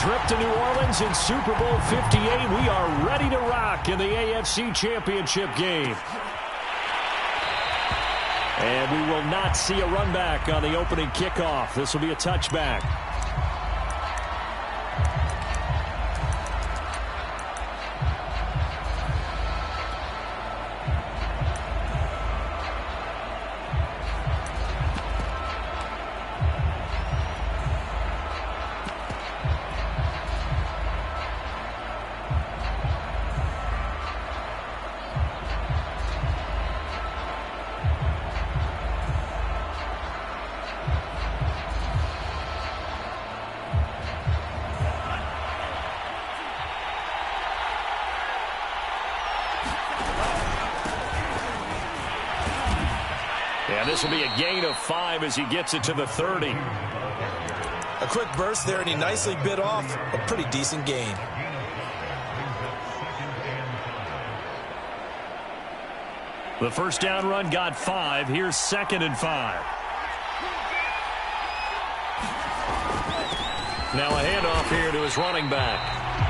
trip to New Orleans in Super Bowl 58. We are ready to rock in the AFC Championship game. And we will not see a run back on the opening kickoff. This will be a touchback. And this will be a gain of 5 as he gets it to the 30. A quick burst there, and he nicely bit off a pretty decent gain. The first down run got 5. Here's 2nd and 5. Now a handoff here to his running back.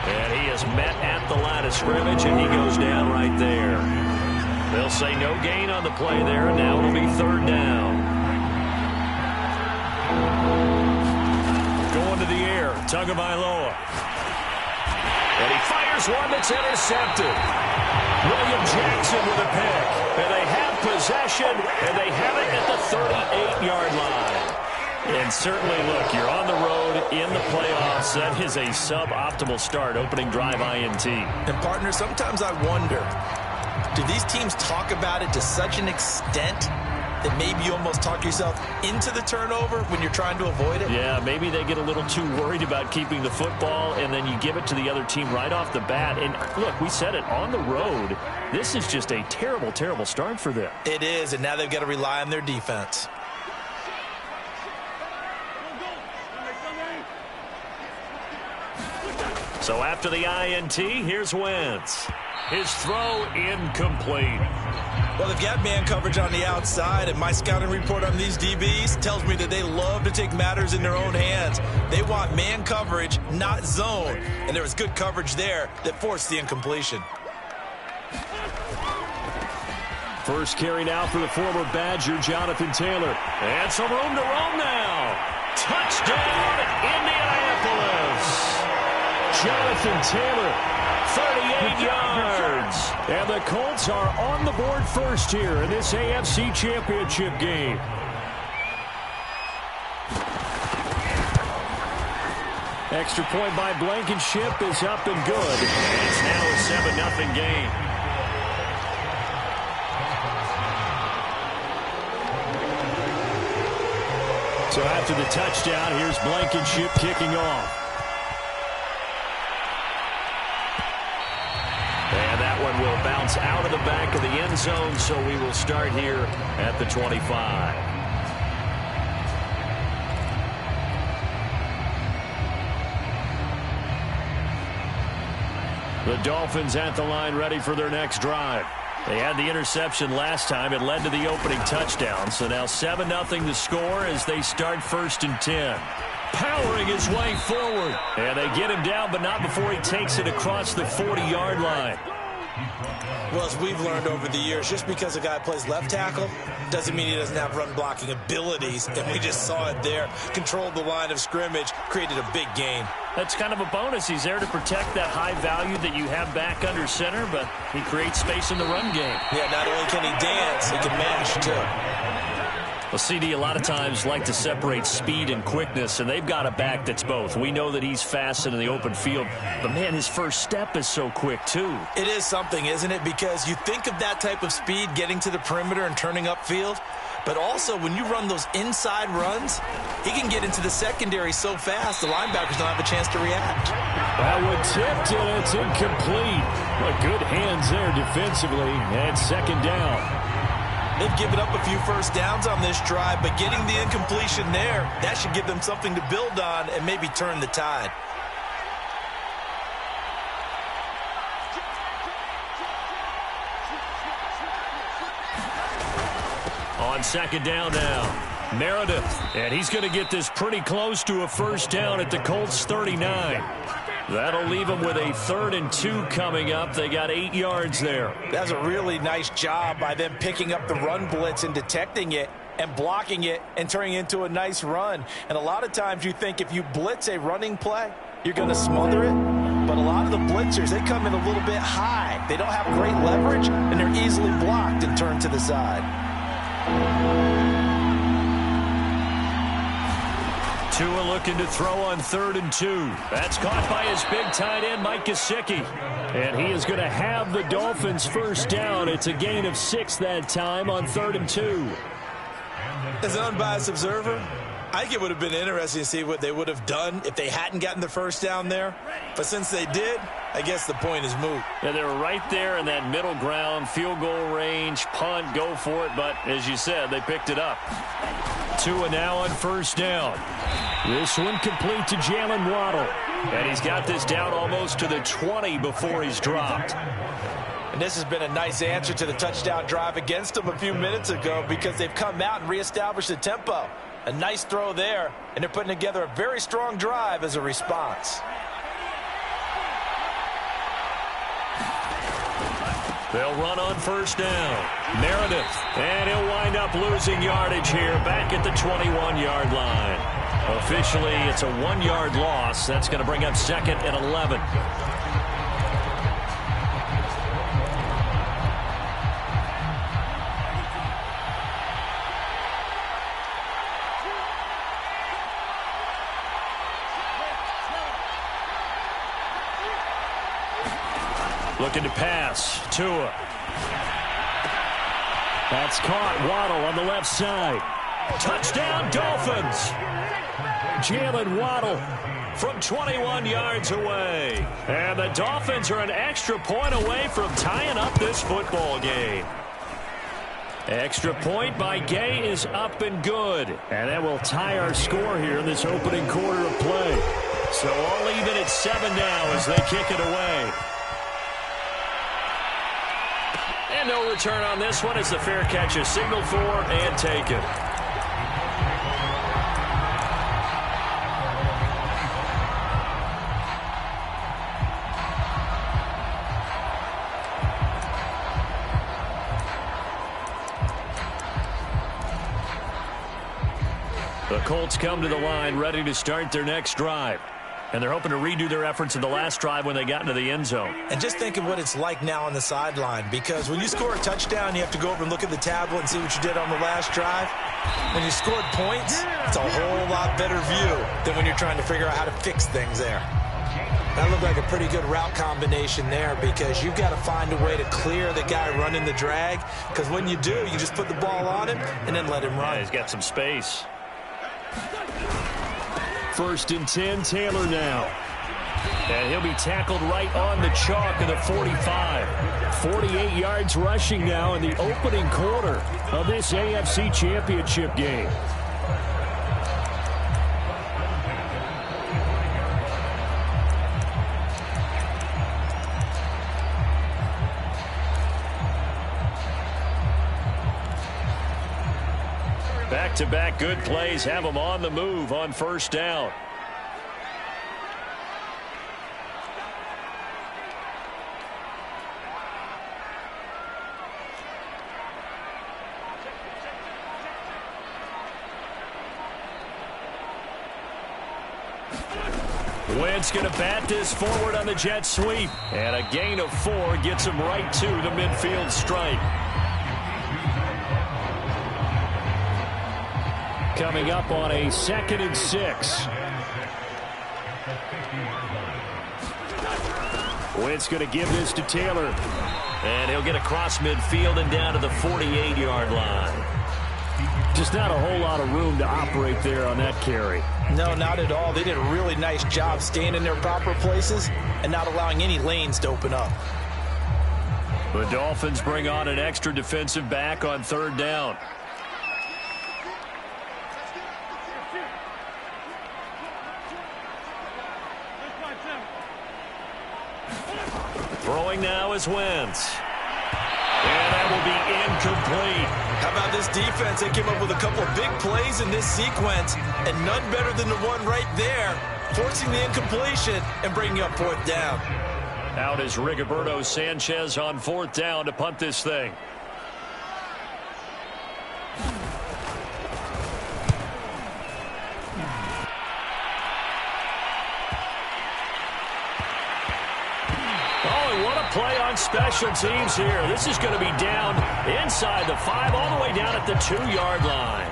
And he is met at the line of scrimmage, and he goes down right there. They'll say no gain on the play there, and now it'll be 3rd down. Going to the air, Tagovailoa. And he fires one that's intercepted. William Jackson with a pick. And they have possession, and they have it at the 38-yard line. And certainly, look, you're on the road in the playoffs. That is a suboptimal start, opening drive INT. And, partner, sometimes I wonder, do these teams talk about it to such an extent that maybe you almost talk yourself into the turnover when you're trying to avoid it? Yeah, maybe they get a little too worried about keeping the football, and then you give it to the other team right off the bat. And, look, we said it, on the road, this is just a terrible, terrible start for them. It is, and now they've got to rely on their defense. So after the INT, here's Wentz. His throw incomplete. Well, they've got man coverage on the outside, and my scouting report on these DBs tells me that they love to take matters in their own hands. They want man coverage, not zone. And there was good coverage there that forced the incompletion. First carry now for the former Badger, Jonathan Taylor. And some room to roam now. Touchdown, Indianapolis. Jonathan Taylor, 38 yards. And the Colts are on the board first here in this AFC Championship game. Extra point by Blankenship is up and good. And it's now a 7-0 game. So after the touchdown, here's Blankenship kicking off. And that one will bounce out of the back of the end zone, so we will start here at the 25. The Dolphins at the line ready for their next drive. They had the interception last time. It led to the opening touchdown. So now 7-0 to score as they start 1st and 10. Powering his way forward. And they get him down, but not before he takes it across the 40-yard line. Well, as we've learned over the years, just because a guy plays left tackle doesn't mean he doesn't have run-blocking abilities. And we just saw it there. Controlled the line of scrimmage, created a big gain. That's kind of a bonus. He's there to protect that high value that you have back under center, but he creates space in the run game. Yeah, not only can he dance, he can mash, too. Well, CD, a lot of times like to separate speed and quickness, and they've got a back that's both. We know that he's fast in the open field, but, man, his first step is so quick, too. It is something, isn't it? Because you think of that type of speed getting to the perimeter and turning upfield, but also when you run those inside runs, he can get into the secondary so fast the linebackers don't have a chance to react. That one tipped, and it's incomplete. But good hands there defensively, and 2nd down. They've given up a few first downs on this drive, but getting the incompletion there, that should give them something to build on and maybe turn the tide. On 2nd down now. Meredith, and he's going to get this pretty close to a first down at the Colts 39. That'll leave them with a 3rd and 2 coming up. They got 8 yards there. That's a really nice job by them picking up the run blitz and detecting it and blocking it and turning it into a nice run. And a lot of times you think if you blitz a running play, you're going to smother it. But a lot of the blitzers, they come in a little bit high. They don't have great leverage, and they're easily blocked and turned to the side. Tua looking to throw on 3rd and 2. That's caught by his big tight end, Mike Gesicki. And he is going to have the Dolphins first down. It's a gain of 6 that time on 3rd and 2. As an unbiased observer, I think it would have been interesting to see what they would have done if they hadn't gotten the first down there. But since they did, I guess the point is moot. Yeah, they were right there in that middle ground, field goal range, punt, go for it. But as you said, they picked it up. Tua now on first down. This one complete to Jalen Waddle. And he's got this down almost to the 20 before he's dropped. And this has been a nice answer to the touchdown drive against them a few minutes ago because they've come out and reestablished the tempo. A nice throw there, and they're putting together a very strong drive as a response. They'll run on first down. Meredith, and he'll wind up losing yardage here back at the 21-yard line. Officially, it's a 1-yard loss. That's going to bring up 2nd and 11. Looking to pass. Tua. That's caught. Waddle on the left side. Touchdown, Dolphins. Jalen Waddle from 21 yards away. And the Dolphins are an extra point away from tying up this football game. Extra point by Gay is up and good. And that will tie our score here in this opening quarter of play. So all even at 7 now as they kick it away. And no return on this one as the fair catch is signaled for and taken. The Colts come to the line ready to start their next drive. And they're hoping to redo their efforts in the last drive when they got into the end zone. And just think of what it's like now on the sideline, because when you score a touchdown, you have to go over and look at the tablet and see what you did on the last drive. When you scored points, it's a whole lot better view than when you're trying to figure out how to fix things there. That looked like a pretty good route combination there because you've got to find a way to clear the guy running the drag, because when you do, you just put the ball on him and then let him run. Yeah, he's got some space. 1st and 10, Taylor now. And he'll be tackled right on the chalk of the 45. 48 yards rushing now in the opening quarter of this AFC Championship game. Back-to-back good plays have them on the move on first down. Wentz going to bat this forward on the jet sweep. And a gain of 4 gets him right to the midfield stripe. Coming up on a 2nd and 6. Wentz going to give this to Taylor. And he'll get across midfield and down to the 48-yard line. Just not a whole lot of room to operate there on that carry. No, not at all. They did a really nice job staying in their proper places and not allowing any lanes to open up. The Dolphins bring on an extra defensive back on 3rd down. Throwing now is Wentz. And that will be incomplete. How about this defense? They came up with a couple of big plays in this sequence, and none better than the one right there, forcing the incompletion and bringing up fourth down. Out is Rigoberto Sanchez on fourth down to punt this thing. Oh, what a play on special teams here. This is going to be down inside the 5, all the way down at the 2-yard line.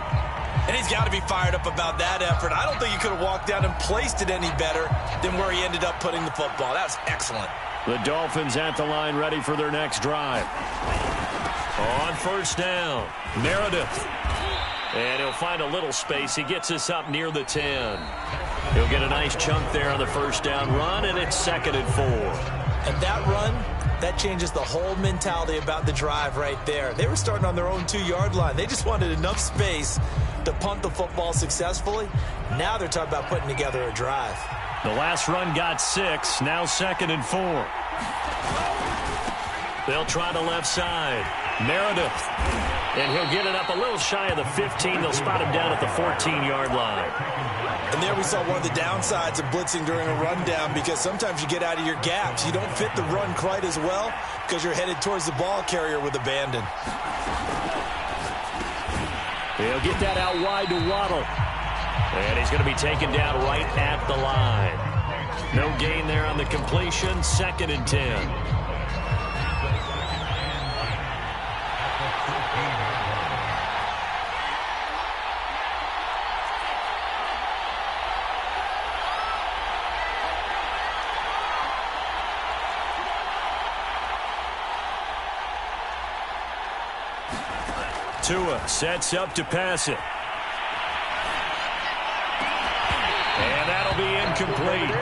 And he's got to be fired up about that effort. I don't think he could have walked down and placed it any better than where he ended up putting the football. That was excellent. The Dolphins at the line ready for their next drive. On first down, Meredith. And he'll find a little space. He gets us up near the 10. He'll get a nice chunk there on the first down run, and it's 2nd and 4. And that run, that changes the whole mentality about the drive right there. They were starting on their own 2-yard line. They just wanted enough space to punt the football successfully. Now they're talking about putting together a drive. The last run got 6, now 2nd and 4. They'll try the left side. Meredith. And he'll get it up a little shy of the 15. They'll spot him down at the 14-yard line. And there we saw one of the downsides of blitzing during a rundown, because sometimes you get out of your gaps. You don't fit the run quite as well because you're headed towards the ball carrier with abandon. He'll get that out wide to Waddle. And he's going to be taken down right at the line. No gain there on the completion. 2nd and 10. Tua sets up to pass it. And that'll be incomplete.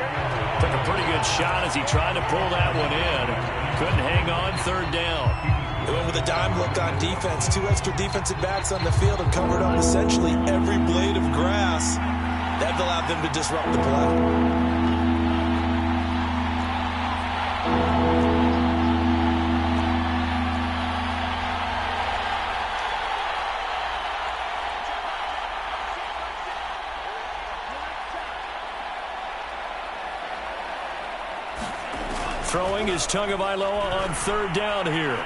Took a pretty good shot as he tried to pull that one in. Couldn't hang on, 3rd down. They went with a dime look on defense. 2 extra defensive backs on the field and covered up essentially every blade of grass. That allowed them to disrupt the play. Throwing is Tagovailoa on 3rd down here.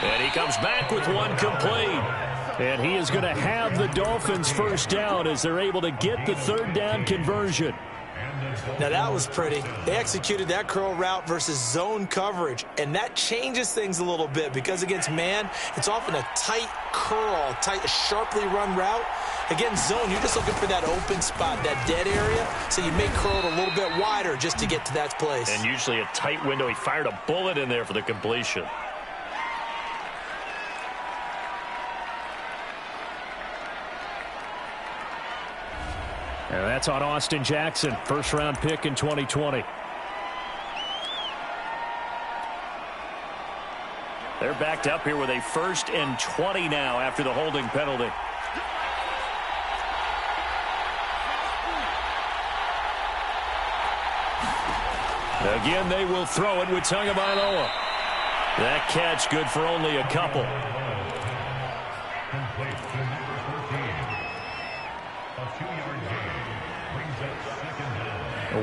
And he comes back with one complete. And he is going to have the Dolphins' first down as they're able to get the 3rd down conversion. Now that was pretty. They executed that curl route versus zone coverage, and that changes things a little bit because against man, it's often a tight curl, a sharply run route. Against zone, you're just looking for that open spot, that dead area, so you may curl it a little bit wider just to get to that place. And usually a tight window. He fired a bullet in there for the completion. And that's on Austin Jackson, first-round pick in 2020. They're backed up here with a 1st and 20 now after the holding penalty. Again, they will throw it with Tagovailoa. That catch good for only a couple.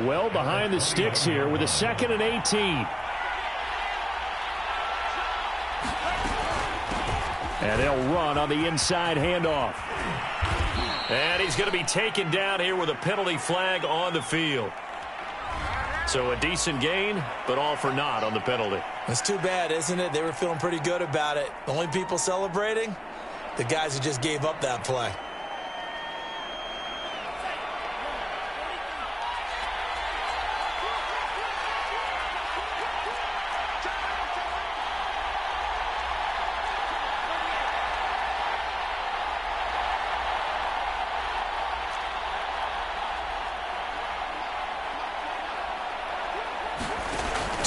Well behind the sticks here with a 2nd and 18. And they'll run on the inside handoff. And he's going to be taken down here with a penalty flag on the field. So a decent gain, but all for naught on the penalty. That's too bad, isn't it? They were feeling pretty good about it. The only people celebrating, the guys who just gave up that play.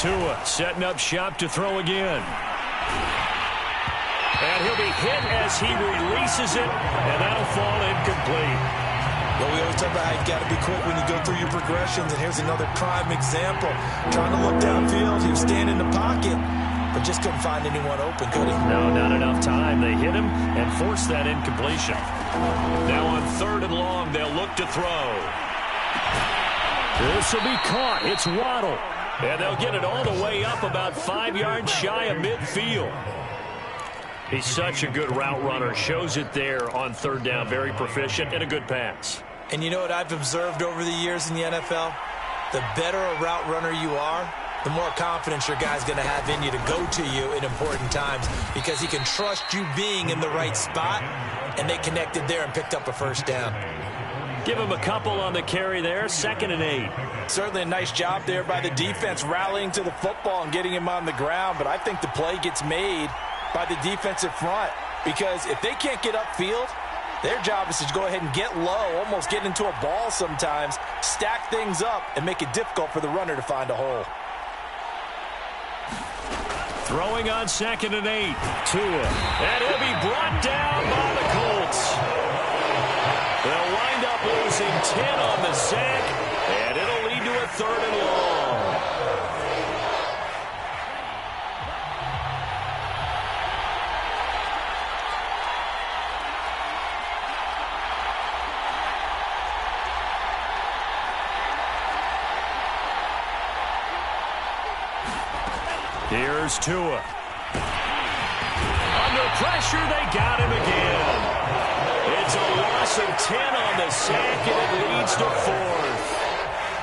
Tua setting up shop to throw again. And he'll be hit as he releases it, and that'll fall incomplete. Well, we always talk about how you got to be quick when you go through your progressions, and here's another prime example. Trying to look downfield, he was standing in the pocket, but but just couldn't find anyone open, could he? No, not enough time. They hit him and forced that incompletion. Now on 3rd and long, they'll look to throw. This will be caught. It's Waddle. And they'll get it all the way up about 5 yards shy of midfield. He's such a good route runner. Shows it there on 3rd down. Very proficient and a good pass. And you know what I've observed over the years in the NFL? The better a route runner you are, the more confidence your guy's going to have in you to go to you in important times because he can trust you being in the right spot, and they connected there and picked up a 1st down. Give him a couple on the carry there, 2nd and 8. Certainly a nice job there by the defense rallying to the football and getting him on the ground, but I think the play gets made by the defensive front because if they can't get upfield, their job is to go ahead and get low, almost get into a ball sometimes, stack things up, and make it difficult for the runner to find a hole. Throwing on 2nd and 8. Tua. And he'll be brought down by the Colts. They'll wind up losing 10 on the sack, and it'll lead to a 3rd and long. Here's Tua. Under pressure, they got him again. It's a loss of 10 on the sack, and it leads to 4th.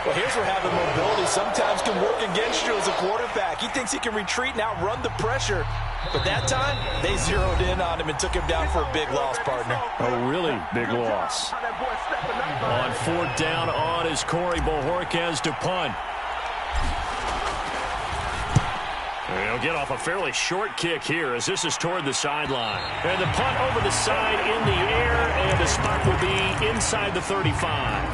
Well, here's where having mobility sometimes can work against you as a quarterback. He thinks he can retreat and outrun the pressure. But that time, they zeroed in on him and took him down for a big loss, partner. A really big loss. On 4th down on is Corey Bojorquez to punt. He'll get off a fairly short kick here as this is toward the sideline. And the punt over the side in the air, and the spot will be inside the 35.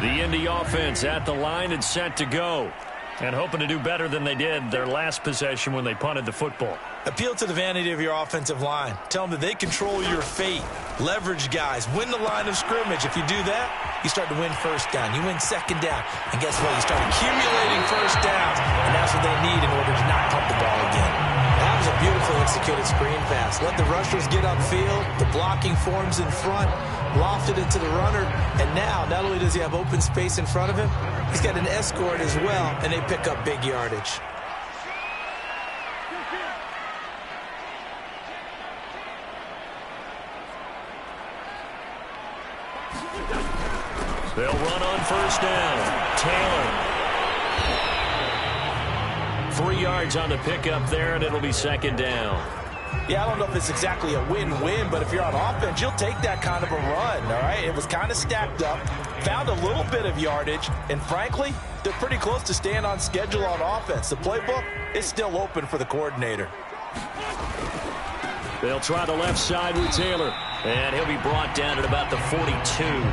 The Indy offense at the line and set to go. And hoping to do better than they did their last possession when they punted the football. Appeal to the vanity of your offensive line. Tell them that they control your fate. Leverage guys. Win the line of scrimmage. If you do that, you start to win 1st down. You win 2nd down. And guess what? You start accumulating 1st downs. And that's what they need in order to not pump the ball again. That was a beautifully executed screen pass. Let the rushers get upfield. The blocking forms in front. Lofted it to the runner. And now, not only does he have open space in front of him, he's got an escort as well. And they pick up big yardage. They'll run on 1st down. Taylor. 3 yards on the pickup there, and it'll be 2nd down. Yeah, I don't know if it's exactly a win-win, but if you're on offense, you'll take that kind of a run, all right? It was kind of stacked up, found a little bit of yardage, and frankly, they're pretty close to staying on schedule on offense. The playbook is still open for the coordinator. They'll try the left side with Taylor, and he'll be brought down at about the 42.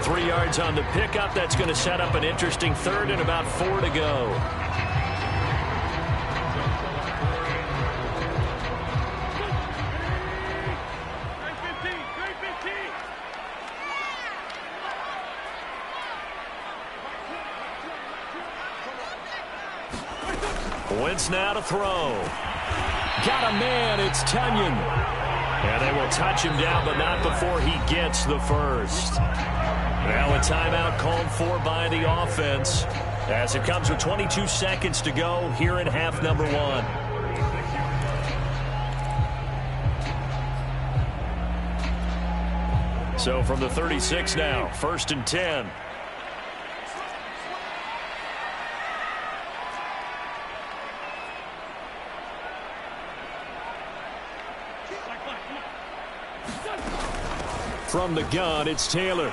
3 yards on the pickup. That's going to set up an interesting 3rd and about 4 to go. Wentz now to throw. Got a man. It's Tunyon. And they will touch him down, but not before he gets the 1st. Now a timeout called for by the offense as it comes with 22 seconds to go here in half number 1. So from the 36 now, 1st and 10. From the gun, it's Taylor.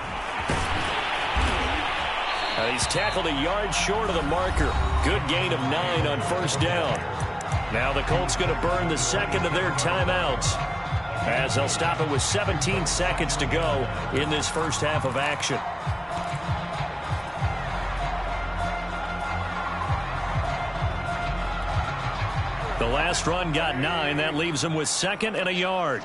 He's tackled a yard short of the marker. Good gain of 9 on 1st down. Now the Colts going to burn the 2nd of their timeouts as they'll stop it with 17 seconds to go in this first half of action. The last run got 9. That leaves them with 2nd and a yard.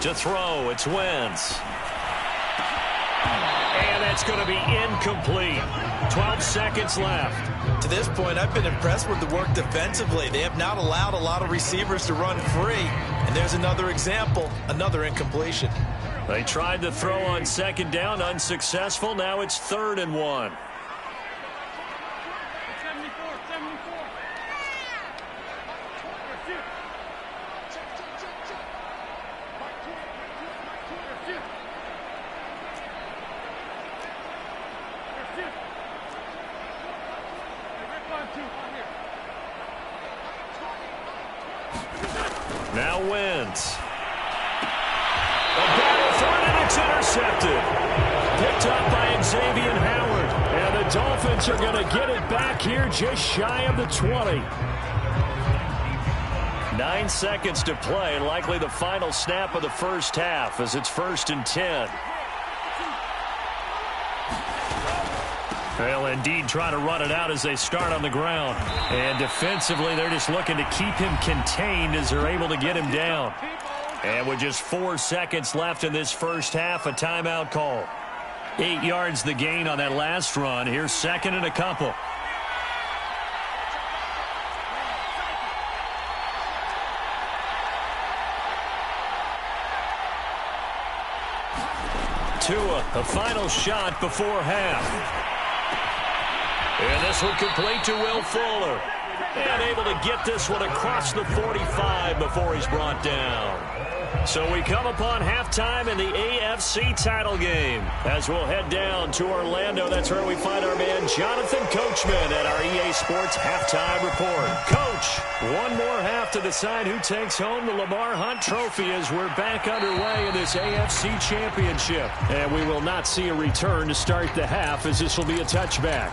To throw, it's Wentz. And that's going to be incomplete. 12 seconds left. To this point, I've been impressed with the work defensively. They have not allowed a lot of receivers to run free. And there's another example, another incompletion. They tried to throw on second down, unsuccessful. Now it's 3rd and 1. Now Wentz. A battle for it, and it's intercepted. Picked up by Xavier Howard. And the Dolphins are going to get it back here just shy of the 20. 9 seconds to play, and likely the final snap of the first half as it's 1st and 10. They'll indeed try to run it out as they start on the ground. And defensively, they're just looking to keep him contained as they're able to get him down. And with just 4 seconds left in this first half, a timeout call. 8 yards the gain on that last run. Here's 2nd and a couple. Tua, the final shot before half. And this one complete to Will Fuller. And able to get this one across the 45 before he's brought down. So we come upon halftime in the AFC title game. As we'll head down to Orlando, that's where we find our man Jonathan Coachman at our EA Sports Halftime Report. Coach, one more half to decide who takes home the Lamar Hunt Trophy as we're back underway in this AFC Championship. And we will not see a return to start the half as this will be a touchback.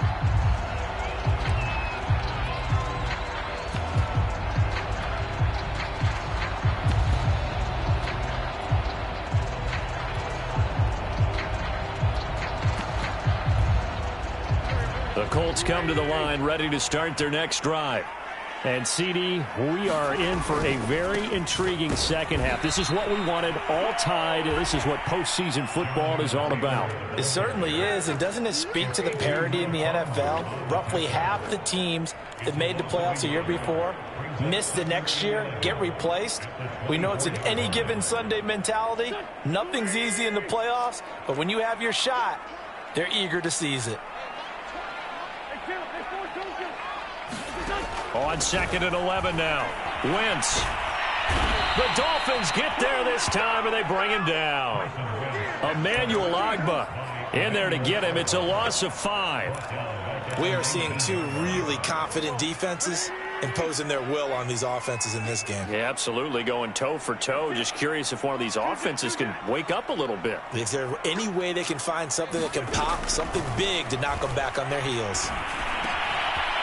The Colts come to the line ready to start their next drive. And, CD, we are in for a very intriguing second half. This is what we wanted, all tied. This is what postseason football is all about. It certainly is, and doesn't it speak to the parity in the NFL? Roughly half the teams that made the playoffs a year before miss the next year, get replaced. We know it's an any given Sunday mentality. Nothing's easy in the playoffs, but when you have your shot, they're eager to seize it. On 2nd and 11 now. Wentz. The Dolphins get there this time, and they bring him down. Emmanuel Ogbah in there to get him. It's a loss of 5. We are seeing two really confident defenses imposing their will on these offenses in this game. Yeah, absolutely, going toe for toe. Just curious if one of these offenses can wake up a little bit. Is there any way they can find something that can pop, something big to knock them back on their heels?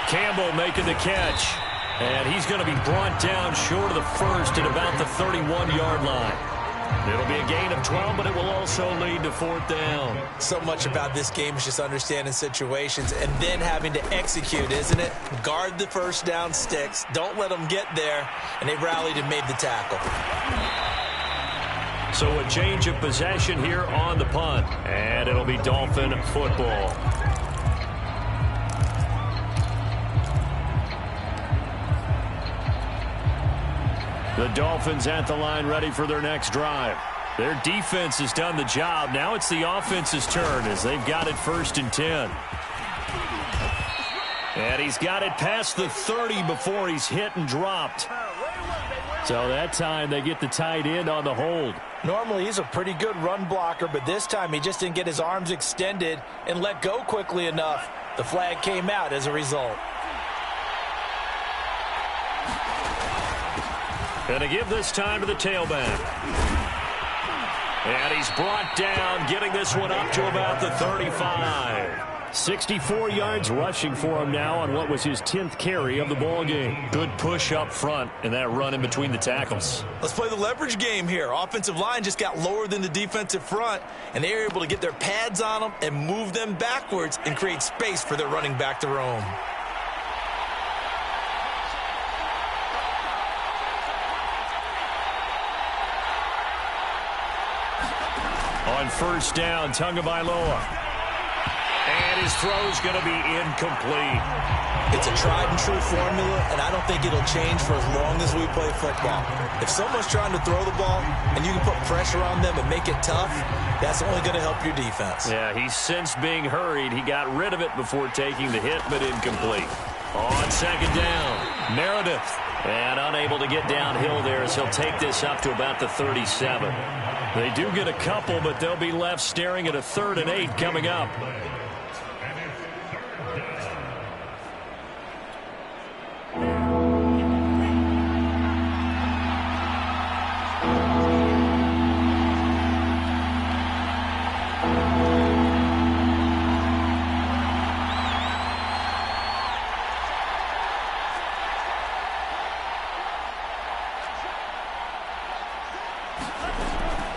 Campbell making the catch. And he's going to be brought down short of the first at about the 31-yard line. It'll be a gain of 12, but it will also lead to 4th down. So much about this game is just understanding situations and then having to execute, isn't it? Guard the first down sticks. Don't let them get there. And they rallied and made the tackle. So a change of possession here on the punt. And it'll be Dolphin football. The Dolphins at the line ready for their next drive. Their defense has done the job. Now it's the offense's turn as they've got it 1st and 10. And he's got it past the 30 before he's hit and dropped. So that time they get the tight end on the hold. Normally he's a pretty good run blocker, but this time he just didn't get his arms extended and let go quickly enough. The flag came out as a result. Going to give this time to the tailback. And he's brought down, getting this one up to about the 35. 64 yards rushing for him now on what was his 10th carry of the ball game. Good push up front and that run in between the tackles. Let's play the leverage game here. Offensive line just got lower than the defensive front, and they were able to get their pads on them and move them backwards and create space for their running back to roam. On first down, Tagovailoa. And his throw's going to be incomplete. It's a tried-and-true formula, and I don't think it'll change for as long as we play football. If someone's trying to throw the ball and you can put pressure on them and make it tough, that's only going to help your defense. Yeah, he's since being hurried. He got rid of it before taking the hit, but incomplete. On second down, Meredith. And unable to get downhill there as he'll take this up to about the 37. They do get a couple, but they'll be left staring at a 3rd and 8 coming up.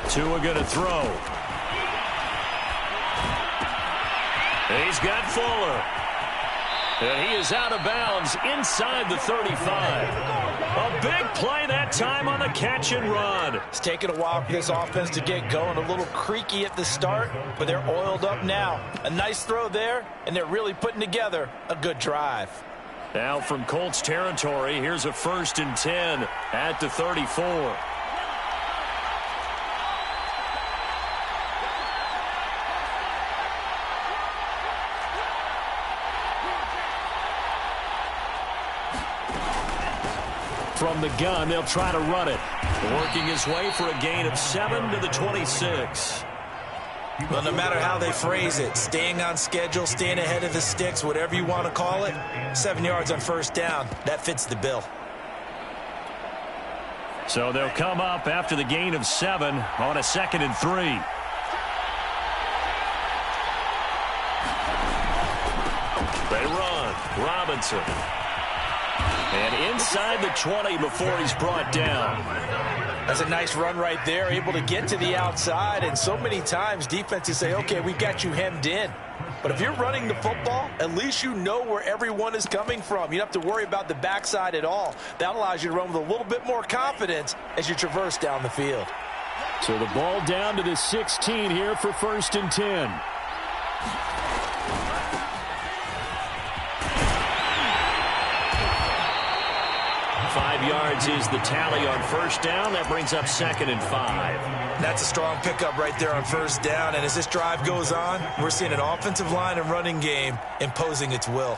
Tua going to throw. He's got Fuller. And he is out of bounds inside the 35. A big play that time on the catch and run. It's taken a while for this offense to get going. A little creaky at the start, but they're oiled up now. A nice throw there, and they're really putting together a good drive. Now from Colts territory, here's a 1st and 10 at the 34. From the gun, they'll try to run it. Working his way for a gain of 7 to the 26. Well, no matter how they phrase it, staying on schedule, staying ahead of the sticks, whatever you want to call it, 7 yards on first down, that fits the bill. So they'll come up after the gain of 7 on a 2nd and 3. They run. Robinson. And inside the 20 before he's brought down. That's a nice run right there, able to get to the outside. And so many times defenses say, okay, we've got you hemmed in. But if you're running the football, at least you know where everyone is coming from. You don't have to worry about the backside at all. That allows you to run with a little bit more confidence as you traverse down the field. So the ball down to the 16 here for 1st and 10. Yards is the tally on first down. That brings up 2nd and 5. That's a strong pickup right there on first down. And as this drive goes on, we're seeing an offensive line and running game imposing its will.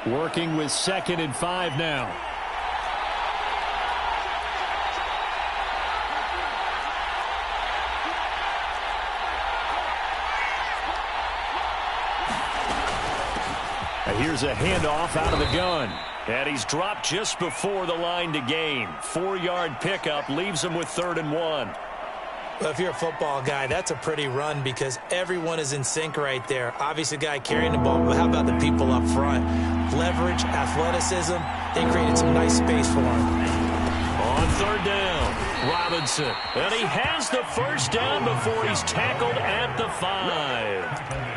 Working with 2nd and 5 now. Here's a handoff out of the gun. And he's dropped just before the line to gain. 4-yard pickup leaves him with 3rd and 1. Well, if you're a football guy, that's a pretty run because everyone is in sync right there. Obviously, the guy carrying the ball, but how about the people up front? Leverage, athleticism, they created some nice space for him. On 3rd down, Robinson. And he has the first down before he's tackled at the 5.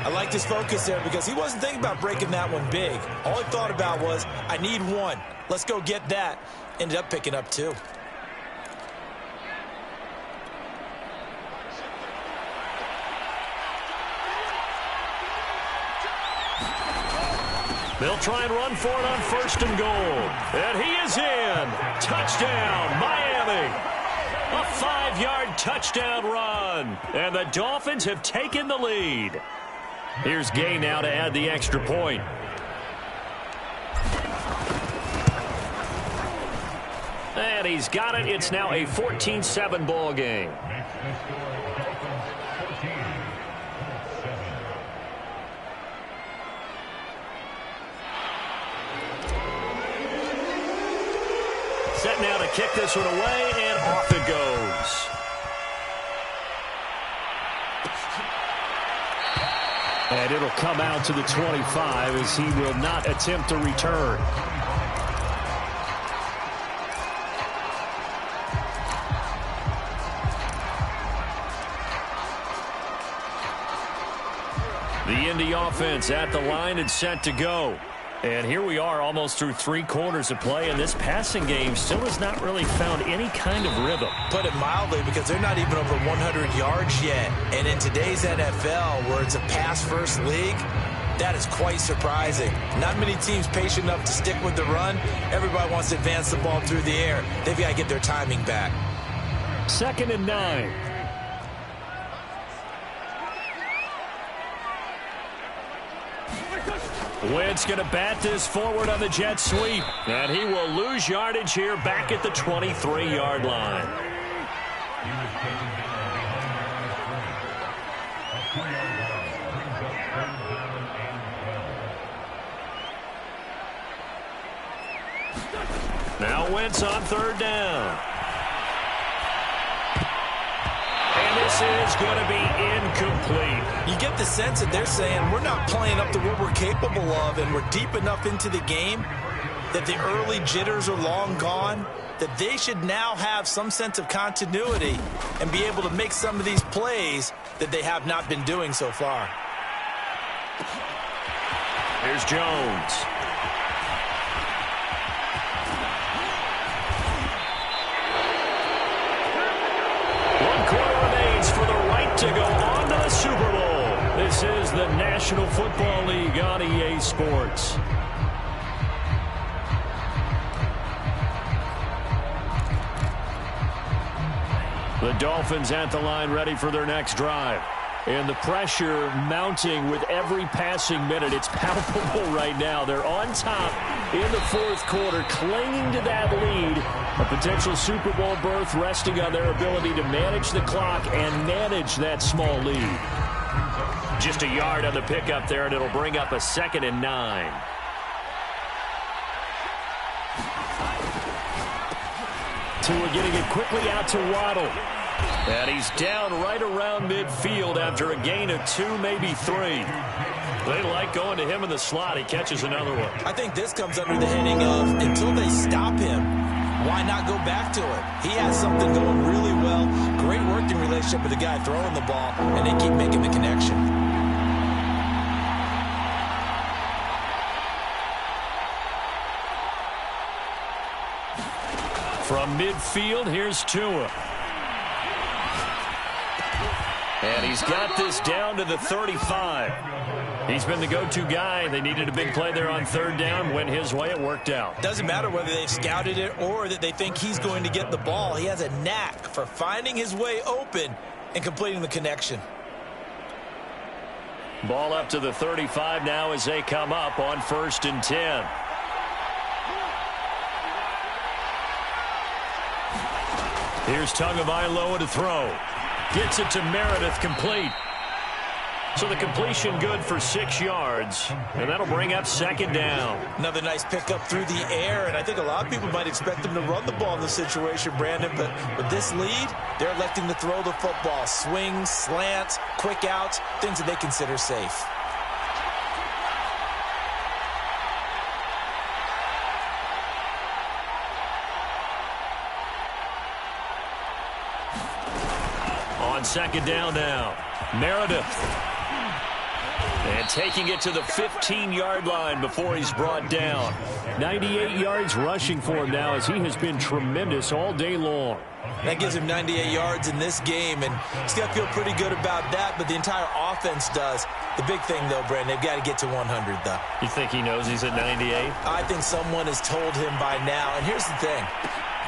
I like his focus there because he wasn't thinking about breaking that one big. All he thought about was, I need 1. Let's go get that. Ended up picking up 2. They'll try and run for it on 1st and goal. And he is in. Touchdown, Miami. A 5-yard touchdown run. And the Dolphins have taken the lead. Here's Gay now to add the extra point. And he's got it. It's now a 14-7 ball game. Set now to kick this one away, and off it goes. And it'll come out to the 25 as he will not attempt to return. The Indy offense at the line and set to go. And here we are almost through 3 quarters of play, and this passing game still has not really found any kind of rhythm. Put it mildly, because they're not even over 100 yards yet. And in today's NFL, where it's a pass-first league, that is quite surprising. Not many teams patient enough to stick with the run. Everybody wants to advance the ball through the air. They've got to get their timing back. 2nd and 9. Wentz going to bat this forward on the jet sweep. And he will lose yardage here back at the 23-yard line. Now Wentz on 3rd down. And this is going to be incomplete. You get the sense that they're saying we're not playing up to what we're capable of, and we're deep enough into the game that the early jitters are long gone, that they should now have some sense of continuity and be able to make some of these plays that they have not been doing so far. Here's Jones. One quarter remains for the right to go on to the Super Bowl. This is the National Football League on EA Sports. The Dolphins at the line, ready for their next drive. And the pressure mounting with every passing minute. It's palpable right now. They're on top in the 4th quarter, clinging to that lead. A potential Super Bowl berth resting on their ability to manage the clock and manage that small lead. Just a yard on the pickup there, and it'll bring up a 2nd and 9. Tua getting it quickly out to Waddle. And he's down right around midfield after a gain of 2, maybe 3. They like going to him in the slot. He catches another one. I think this comes under the heading of, until they stop him, why not go back to it? He has something going really well. Great working relationship with the guy throwing the ball, and they keep making the connection. From midfield, here's Tua. And he's got this down to the 35. He's been the go-to guy. They needed a big play there on 3rd down. Went his way. It worked out. Doesn't matter whether they've scouted it or that they think he's going to get the ball. He has a knack for finding his way open and completing the connection. Ball up to the 35 now as they come up on 1st and 10. Here's Tagovailoa to throw. Gets it to Meredith, complete. So the completion good for 6 yards, and that'll bring up 2nd down. Another nice pickup through the air, and I think a lot of people might expect them to run the ball in this situation, Brandon, but with this lead, they're electing to throw the football. Swings, slants, quick outs, things that they consider safe. On 2nd down now, Meredith. And taking it to the 15-yard line before he's brought down. 98 yards rushing for him now as he has been tremendous all day long. That gives him 98 yards in this game, and he's got to feel pretty good about that, but the entire offense does. The big thing, though, Brandon, they've got to get to 100, though. You think he knows he's at 98? I think someone has told him by now, and here's the thing.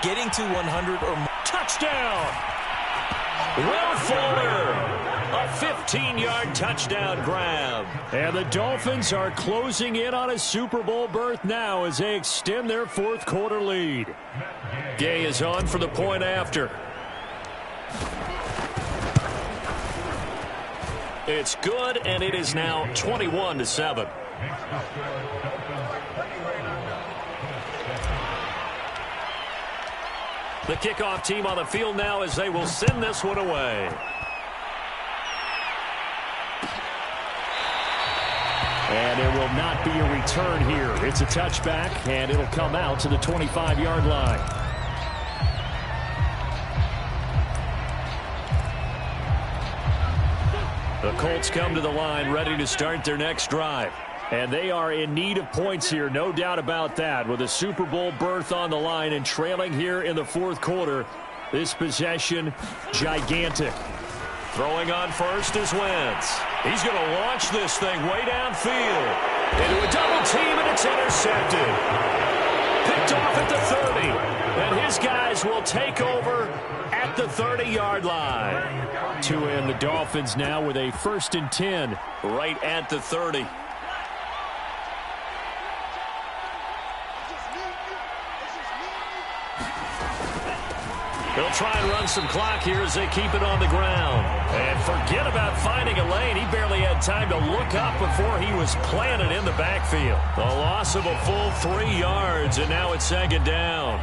Getting to 100 or more. Touchdown! Will Fuller, a 15-yard touchdown grab. And the Dolphins are closing in on a Super Bowl berth now as they extend their 4th quarter lead. Gay is on for the point after. It's good, and it is now 21-7. The kickoff team on the field now as they will send this one away. And there will not be a return here. It's a touchback, and it'll come out to the 25-yard line. The Colts come to the line ready to start their next drive. And they are in need of points here, no doubt about that. With a Super Bowl berth on the line and trailing here in the fourth quarter, this possession, gigantic. Throwing on first is Wentz. He's going to launch this thing way downfield. Into a double team, and it's intercepted. Picked off at the 30. And his guys will take over at the 30-yard line. Tua and the Dolphins now with a 1st and 10 right at the 30. They'll try and run some clock here as they keep it on the ground. And forget about finding a lane. He barely had time to look up before he was planted in the backfield. The loss of a full 3 yards, and now it's 2nd down.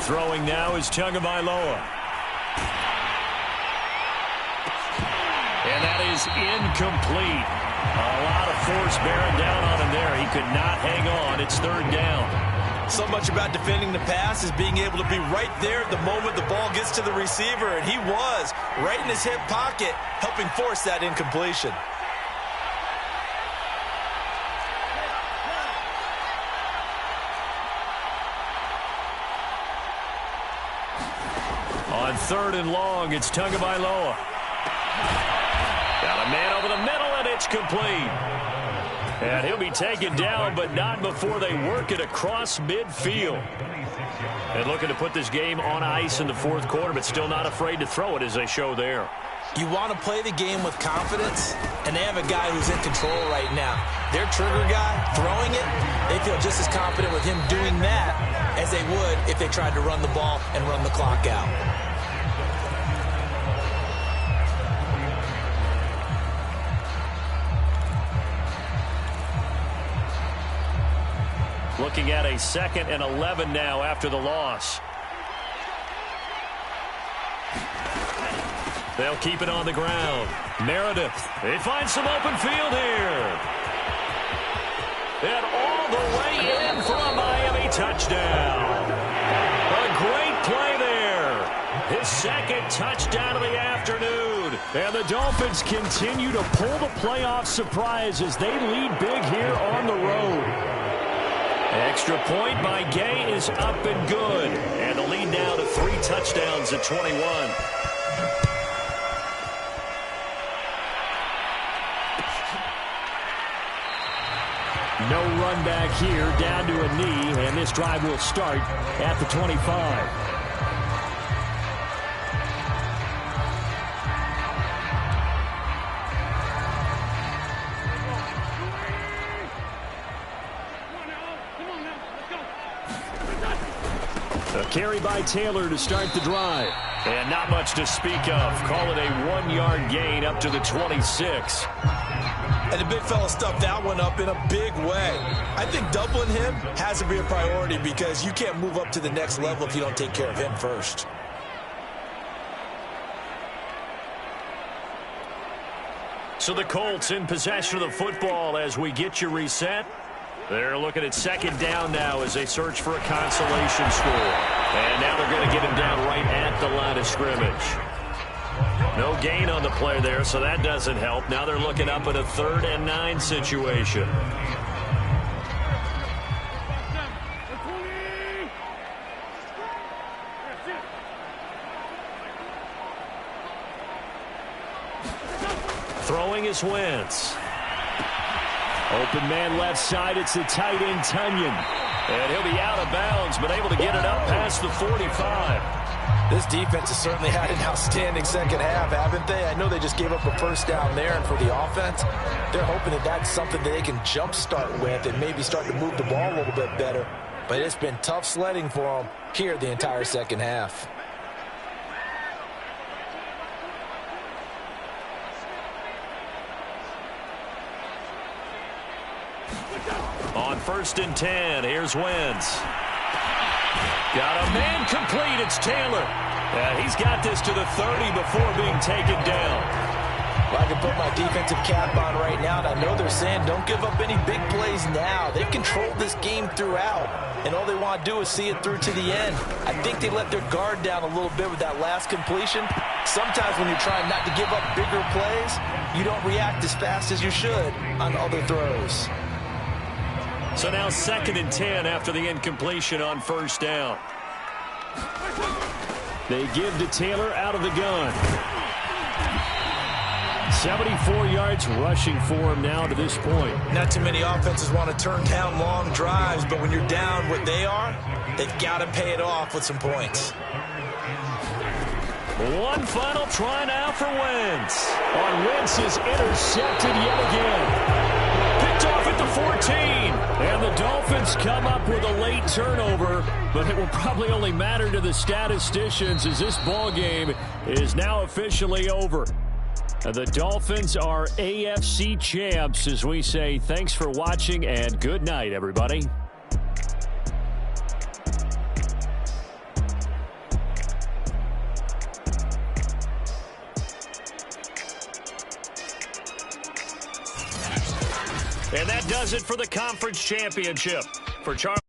Throwing now is Tagovailoa. And that is incomplete. A lot of force bearing down on him there. He could not hang on. It's 3rd down. So much about defending the pass is being able to be right there at the moment the ball gets to the receiver. And he was right in his hip pocket, helping force that incompletion. On 3rd and long, it's Tagovailoa. Got a man over the middle, and it's complete. And he'll be taken down, but not before they work it across midfield. And looking to put this game on ice in the fourth quarter, but still not afraid to throw it as they show there. You want to play the game with confidence, and they have a guy who's in control right now. Their trigger guy, throwing it, they feel just as confident with him doing that as they would if they tried to run the ball and run the clock out. Looking at a 2nd and 11 now after the loss. They'll keep it on the ground. Meredith, they find some open field here. And all the way in for a Miami touchdown. A great play there. His 2nd touchdown of the afternoon. And the Dolphins continue to pull the playoff surprise as they lead big here on the road. Extra point by Gay is up and good. And the lead now to 3 touchdowns at 21. No run back here, down to a knee, and this drive will start at the 25. A carry by Taylor to start the drive. And not much to speak of. Call it a 1-yard gain up to the 26. And the big fella stuffed that one up in a big way. I think doubling him has to be a priority because you can't move up to the next level if you don't take care of him first. So the Colts in possession of the football as we get you reset. They're looking at 2nd down now as they search for a consolation score. And now they're going to get him down right at the line of scrimmage. No gain on the play there, so that doesn't help. Now they're looking up at a 3rd and 9 situation. Throwing is Wentz. Open man left side, it's the tight end Tunyon. And he'll be out of bounds, but able to get it up past the 45. This defense has certainly had an outstanding 2nd half, haven't they? I know they just gave up a 1st down there, and for the offense, they're hoping that that's something that they can jumpstart with and maybe start to move the ball a little bit better. But it's been tough sledding for them here the entire 2nd half. On 1st and 10, here's Wentz. Got a man complete. It's Taylor. And he's got this to the 30 before being taken down. Well, I can put my defensive cap on right now, and I know they're saying don't give up any big plays now. They've controlled this game throughout, and all they want to do is see it through to the end. I think they let their guard down a little bit with that last completion. Sometimes when you're trying not to give up bigger plays, you don't react as fast as you should on other throws. So now 2nd and 10 after the incompletion on first down. They give to Taylor out of the gun. 74 yards rushing for him now to this point. Not too many offenses want to turn down long drives, but when you're down what they are, they've got to pay it off with some points. One final try now for Wentz. Wentz is intercepted yet again. Picked off at the 14. And the Dolphins come up with a late turnover, but it will probably only matter to the statisticians as this ball game is now officially over. The Dolphins are AFC champs as we say thanks for watching and good night, everybody. And that does it for the conference championship. For Charles.